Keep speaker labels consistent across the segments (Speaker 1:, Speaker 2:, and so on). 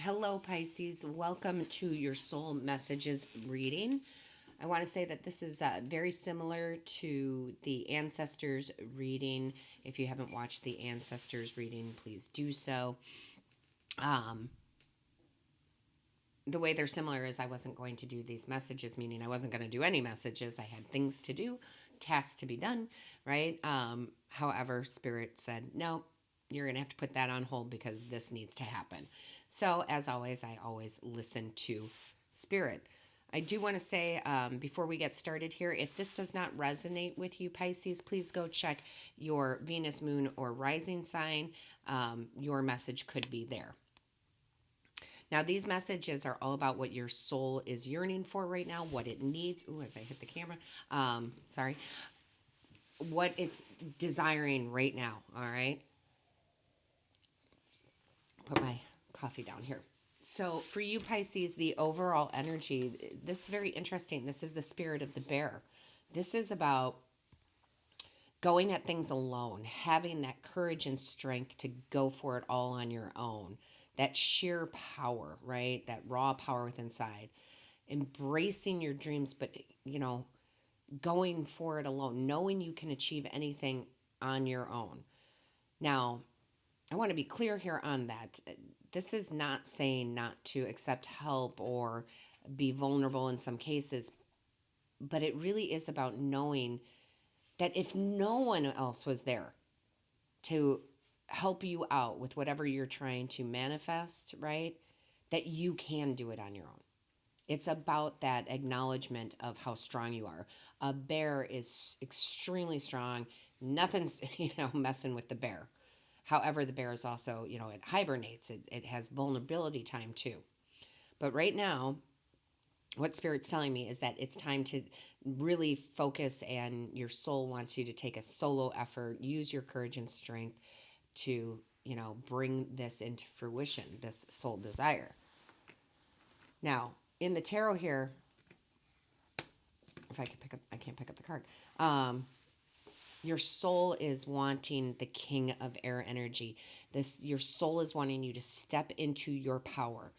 Speaker 1: Hello, Pisces. Welcome to your soul messages reading. I want to say that this is very similar to the ancestors reading. If you haven't watched the ancestors reading, please do so. Um, the way they're similar is I wasn't going to do these messages, meaning I wasn't going to do any messages. I had things to do, tasks to be done, right? However, Spirit said, no, you're going to have to put that on hold because this needs to happen. So, as always, I always listen to Spirit. I do want to say before we get started here, if this does not resonate with you, Pisces, please go check your Venus, Moon, or Rising sign. Your message could be there. Now, these messages are all about what your soul is yearning for right now, what it needs. Ooh, as I hit the camera. Sorry. What it's desiring right now. All right. Put my coffee down here. So, for you, Pisces, the overall energy, this is very interesting. This is the spirit of the bear. This is about going at things alone, having that courage and strength to go for it all on your own, that sheer power, right? That raw power within inside, embracing your dreams, but going for it alone, knowing you can achieve anything on your own. Now, I want to be clear here on that. This is not saying not to accept help or be vulnerable in some cases, but it really is about knowing that if no one else was there to help you out with whatever you're trying to manifest, right, that you can do it on your own. It's about that acknowledgement of how strong you are. A bear is extremely strong. Nothing's, messing with the bear. However, the bear is also, it hibernates. It has vulnerability time too. But right now, what Spirit's telling me is that it's time to really focus, and your soul wants you to take a solo effort, use your courage and strength to, bring this into fruition, this soul desire. Now, in the tarot here, if I can pick up, I can't pick up the card. Your soul is wanting the king of air energy. Your soul is wanting you to step into your power.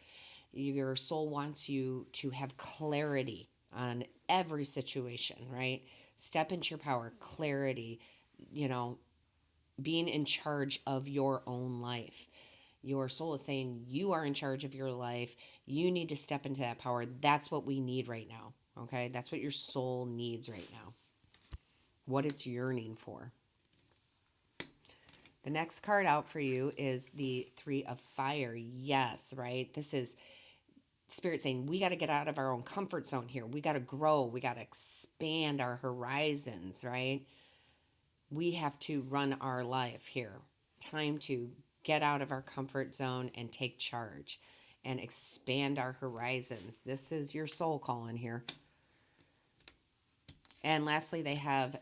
Speaker 1: Your soul wants you to have clarity on every situation, right? Step into your power, clarity, you know, being in charge of your own life. Your soul is saying you are in charge of your life. You need to step into that power. That's what we need right now. Okay? That's what your soul needs right now. What it's yearning for. The next card out for you is the Three of Fire. Yes, right? This is Spirit saying we got to get out of our own comfort zone here. We got to grow. We got to expand our horizons, right? We have to run our life here. Time to get out of our comfort zone and take charge and expand our horizons. This is your soul calling here. And lastly, they have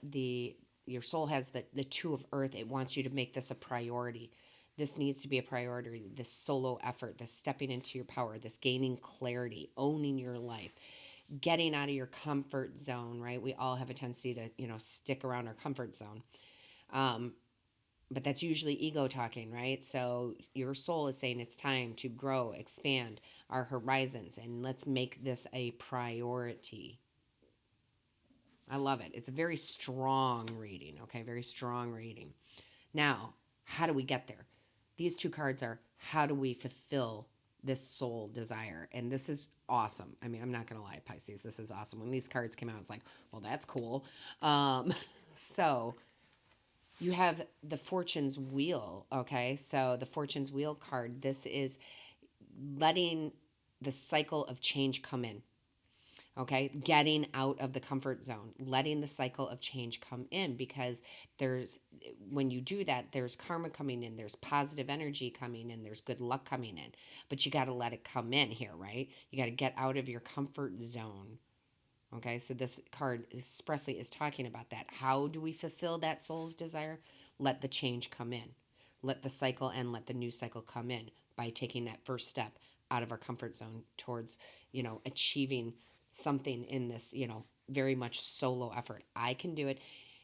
Speaker 1: your soul has the Two of Earth. It wants you to make this a priority. This needs to be a priority. This solo effort, this stepping into your power, this gaining clarity, owning your life, getting out of your comfort zone, right? We all have a tendency to, stick around our comfort zone. But that's usually ego talking, right? So your soul is saying it's time to grow, expand our horizons, and let's make this a priority. I love it. It's a very strong reading, okay? Very strong reading. Now, how do we get there? These two cards are how do we fulfill this soul desire? And this is awesome. I mean, I'm not going to lie, Pisces. This is awesome. When these cards came out, I was like, well, that's cool. So you have the Fortune's Wheel, okay? So the Fortune's Wheel card, this is letting the cycle of change come in. Okay, getting out of the comfort zone, letting the cycle of change come in, because when you do that, there's karma coming in, there's positive energy coming in, there's good luck coming in, but you got to let it come in here, right? You got to get out of your comfort zone. Okay, so this card expressly is talking about that. How do we fulfill that soul's desire? Let the change come in. Let the cycle end, let the new cycle come in by taking that first step out of our comfort zone towards, achieving something in this, very much solo effort. I can do it.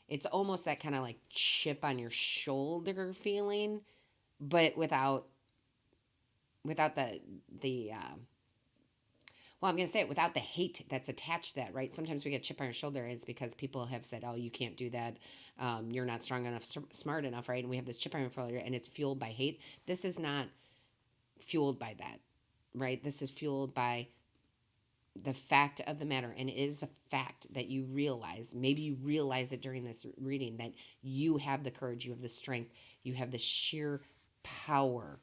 Speaker 1: It's almost that kind of like chip on your shoulder feeling, but without without the well, I'm going to say it, without the hate that's attached to that, right? Sometimes we get chip on our shoulder, and it's because people have said, oh, you can't do that. You're not strong enough, smart enough, right? And we have this chip on our shoulder, and it's fueled by hate. This is not fueled by that, right? This is fueled by the fact of the matter. And it is a fact that you realize, maybe you realize it during this reading, that you have the courage, you have the strength, you have the sheer power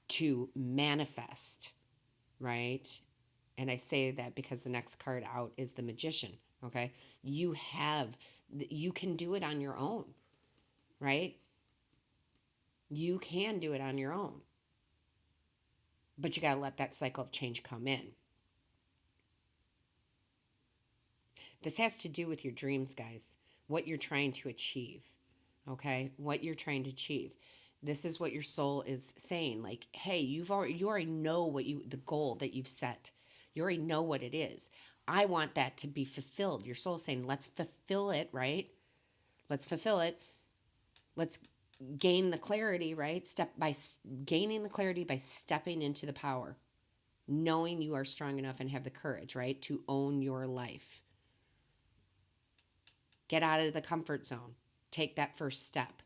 Speaker 1: to manifest, right? And I say that because the next card out is the Magician, okay? You can do it on your own, right? You can do it on your own. But you got to let that cycle of change come in. This has to do with your dreams, guys. What you're trying to achieve, okay? What you're trying to achieve. This is what your soul is saying. Like, hey, you already know the goal that you've set. You already know what it is. I want that to be fulfilled. Your soul is saying, let's fulfill it, right? Let's fulfill it. Let's gain the clarity, right? Gaining the clarity by stepping into the power, knowing you are strong enough and have the courage, right, to own your life. Get out of the comfort zone. Take that first step.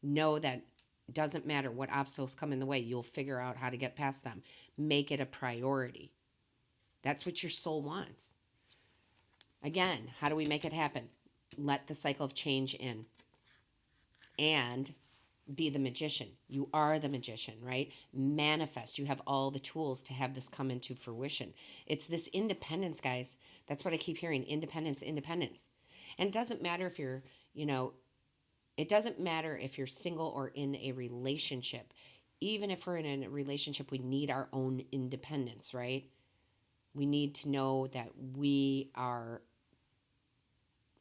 Speaker 1: Know that it doesn't matter what obstacles come in the way, you'll figure out how to get past them. Make it a priority. That's what your soul wants. Again, how do we make it happen? Let the cycle of change in. And be the magician. You are the magician, right? Manifest. You have all the tools to have this come into fruition. It's this independence, guys. That's what I keep hearing. Independence, independence. And it doesn't matter if you're, it doesn't matter if you're single or in a relationship. Even if we're in a relationship, we need our own independence, right? We need to know that we are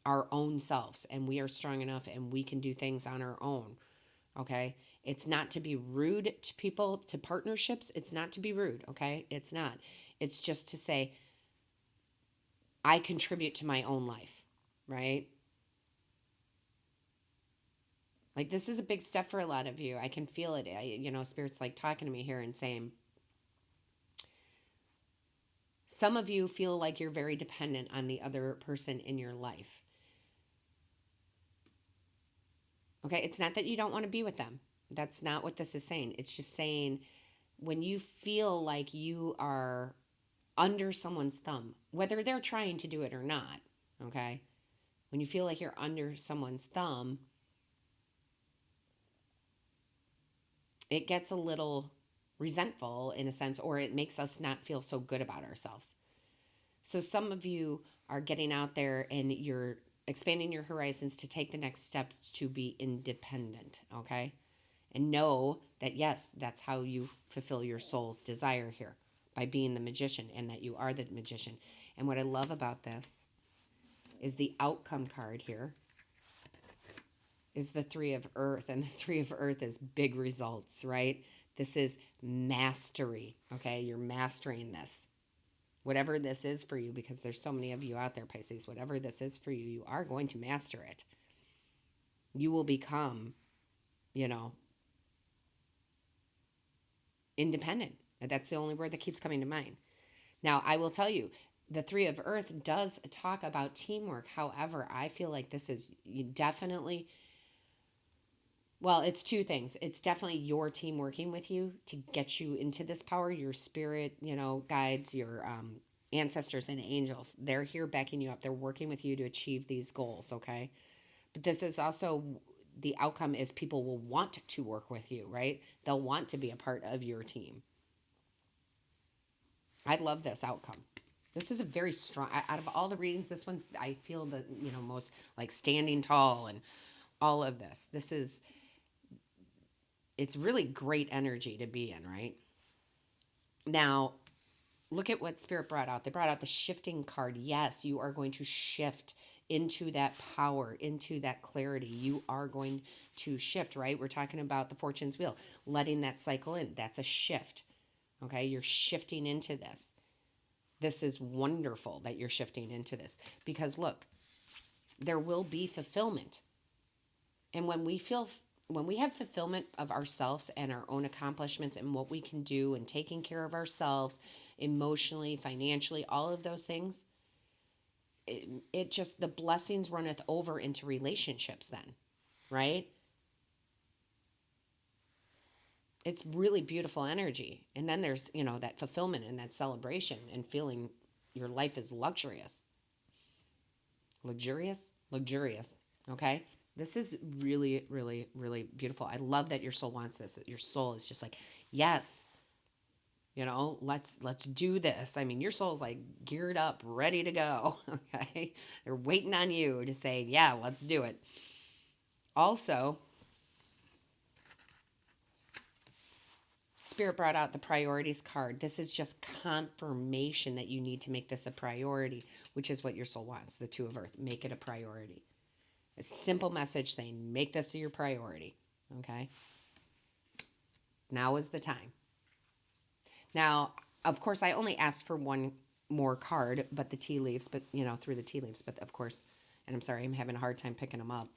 Speaker 1: our own selves and we are strong enough and we can do things on our own. Okay? It's not to be rude to people, to partnerships. It's not to be rude. Okay? It's not. It's just to say, I contribute to my own life, right? Like, this is a big step for a lot of you. I can feel it. Spirit's like talking to me here and saying, some of you feel like you're very dependent on the other person in your life. Okay, it's not that you don't want to be with them. That's not what this is saying. It's just saying when you feel like you are under someone's thumb, whether they're trying to do it or not, okay? When you feel like you're under someone's thumb, it gets a little resentful in a sense, or it makes us not feel so good about ourselves. So some of you are getting out there and you're expanding your horizons to take the next steps to be independent, okay? And know that, yes, that's how you fulfill your soul's desire here, by being the magician, and that you are the magician. And what I love about this is the outcome card here is the Three of Earth, and the Three of Earth is big results, right? This is mastery, okay? You're mastering this. Whatever this is for you, because there's so many of you out there, Pisces, whatever this is for you, you are going to master it. You will become, independent. That's the only word that keeps coming to mind. Now, I will tell you, the Three of Earth does talk about teamwork. However, I feel like this is definitely, well, it's two things. It's definitely your team working with you to get you into this power. Your spirit, guides, your ancestors and angels. They're here backing you up. They're working with you to achieve these goals, okay? But this is also, the outcome is people will want to work with you, right? They'll want to be a part of your team. I love this outcome. This is a very strong, out of all the readings, this one's, I feel the, most like standing tall and all of this. It's really great energy to be in, right? Now, look at what Spirit brought out. They brought out the shifting card. Yes, you are going to shift into that power, into that clarity. You are going to shift, right? We're talking about the Fortune's Wheel, letting that cycle in. That's a shift, okay? You're shifting into this. This is wonderful that you're shifting into this because, look, there will be fulfillment. And when we feel when we have fulfillment of ourselves and our own accomplishments and what we can do and taking care of ourselves emotionally, financially, all of those things, it just, the blessings runneth over into relationships then, right? It's really beautiful energy. And then there's, that fulfillment and that celebration and feeling your life is luxurious. Luxurious. Okay. This is really, really, really beautiful. I love that your soul wants this, that your soul is just like, yes, let's do this. I mean, your soul's like geared up, ready to go. Okay. They're waiting on you to say, yeah, let's do it. Also, Spirit brought out the priorities card. This is just confirmation that you need to make this a priority, which is what your soul wants, the Two of Earth. Make it a priority. A simple message saying, make this your priority. Okay? Now is the time. Now, of course, I only asked for one more card, but the tea leaves, through the tea leaves. But of course, and I'm sorry, I'm having a hard time picking them up.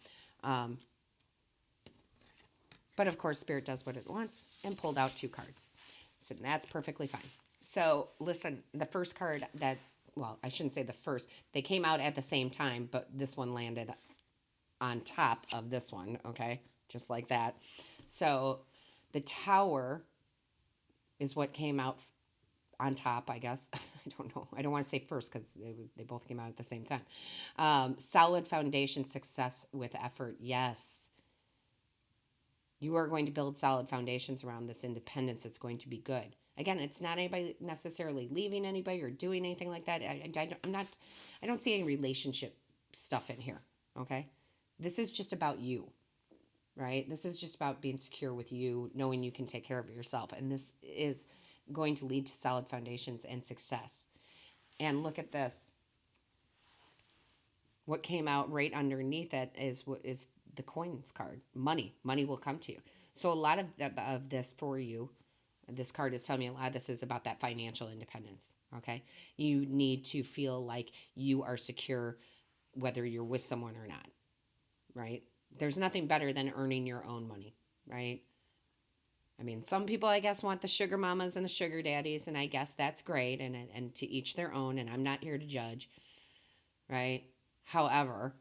Speaker 1: But of course, Spirit does what it wants and pulled out 2 cards. So that's perfectly fine. So listen, the first card I shouldn't say the first. They came out at the same time, but this one landed on top of this one, okay? Just like that. So the Tower is what came out on top, I guess. I don't know. I don't want to say first because they both came out at the same time. Solid foundation, success with effort. Yes. You are going to build solid foundations around this independence. It's going to be good. Again, it's not anybody necessarily leaving anybody or doing anything like that. I don't see any relationship stuff in here. Okay. This is just about you, right? This is just about being secure with you, knowing you can take care of yourself. And this is going to lead to solid foundations and success. And look at this. What came out right underneath it is the coins card. Money will come to you. So a lot of this for you, this card is telling me a lot of this is about that financial independence. Okay. You need to feel like you are secure whether you're with someone or not, right? There's nothing better than earning your own money, right? I mean, some people, I guess, want the sugar mamas and the sugar daddies, and I guess that's great, and to each their own, and I'm not here to judge, right? However,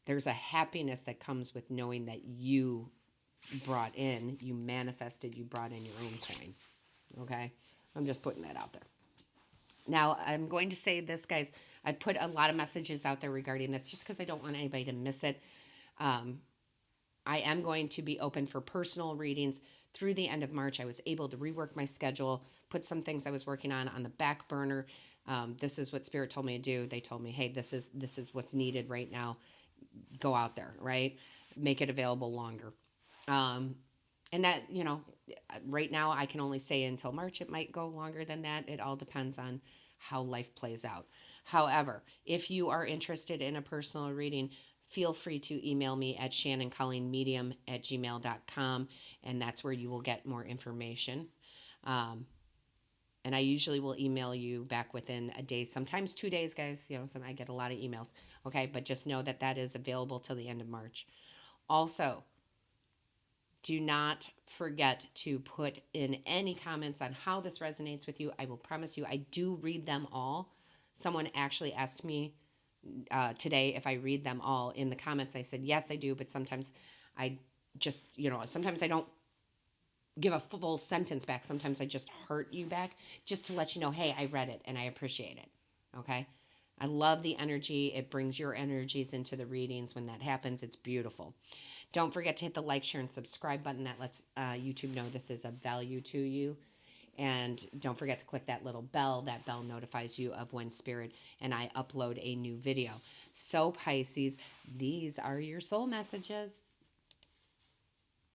Speaker 1: there's a happiness that comes with knowing that you manifested, you brought in your own coin. Okay? I'm just putting that out there. Now, I'm going to say this, guys. I put a lot of messages out there regarding this just because I don't want anybody to miss it. I am going to be open for personal readings through the end of March. I was able to rework my schedule, put some things I was working on the back burner. This is what Spirit told me to do. They told me, hey, this is what's needed right now. Go out there, right? Make it available longer. And that, right now I can only say until March. It might go longer than that. It all depends on how life plays out. However, if you are interested in a personal reading, feel free to email me at shannoncollingmedium@gmail.com, and that's where you will get more information. And I usually will email you back within a day, sometimes 2 days, guys. I get a lot of emails. Okay, but just know that that is available till the end of March. Also, do not forget to put in any comments on how this resonates with you. I will promise you, I do read them all. Someone actually asked me today if I read them all in the comments. I said, yes, I do, but sometimes I just, sometimes I don't give a full sentence back. Sometimes I just hurt you back just to let you know, hey, I read it and I appreciate it. Okay? I love the energy. It brings your energies into the readings. When that happens, it's beautiful. Don't forget to hit the like, share, and subscribe button. That lets YouTube know this is of value to you. And don't forget to click that little bell. That bell notifies you of when Spirit and I upload a new video. So, Pisces, these are your soul messages.